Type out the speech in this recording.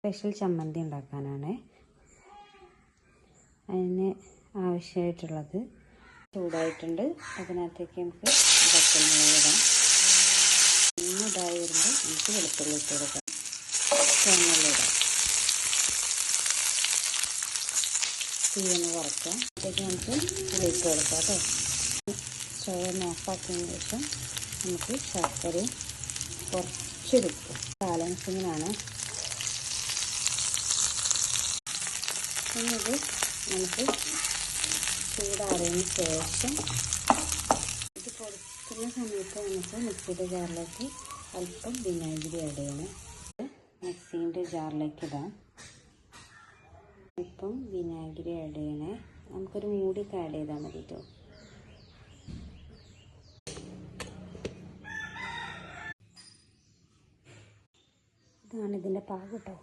Special ചമ്മന്തി ഉണ്ടാക്കാനാണ്. അതിന് ആവശ്യമായിട്ടുള്ളത് ചൂടായിട്ടുണ്ട്. അതിനകത്തേക്ക് നമുക്ക് പച്ചമുളക് ഇടാം. ഇതായി വരുമ്പോൾ നമുക്ക് വെളുത്തുള്ളി ഇട്ട് കൊടുക്കാം. ചുവന്നുള്ളി ഇടാം. തീയൊന്ന് കുറയ്ക്കാം. അതിലേക്ക് നമുക്ക് ഇതിലേക്ക് കൊടുക്കാം കേട്ടോ. സ്റ്റവ് ഓഫാക്കിയതിന് ശേഷം നമുക്ക് ശർക്കരയും കുറച്ചെടുക്കും. ബാലൻസിങ്ങിനാണ്. എന്നിട്ട് നമുക്ക് ചൂടാറിയതിന് ശേഷം ഇത് പൊടിക്കുന്ന സമയത്ത് നമുക്ക് മിക്സിയുടെ ജാറിലേക്ക് അല്പം വിനാഗിരി ആഡ് ചെയ്യണം. മിക്സിൻ്റെ ജാറിലേക്ക് ഇടാം. അല്പം വിനാഗിരി ആഡ് ചെയ്യണേ. നമുക്കൊരു മൂടിയൊക്കെ ആഡ് ചെയ്താൽ മതി കേട്ടോ. ഇതാണ് ഇതിൻ്റെ പാകം കേട്ടോ.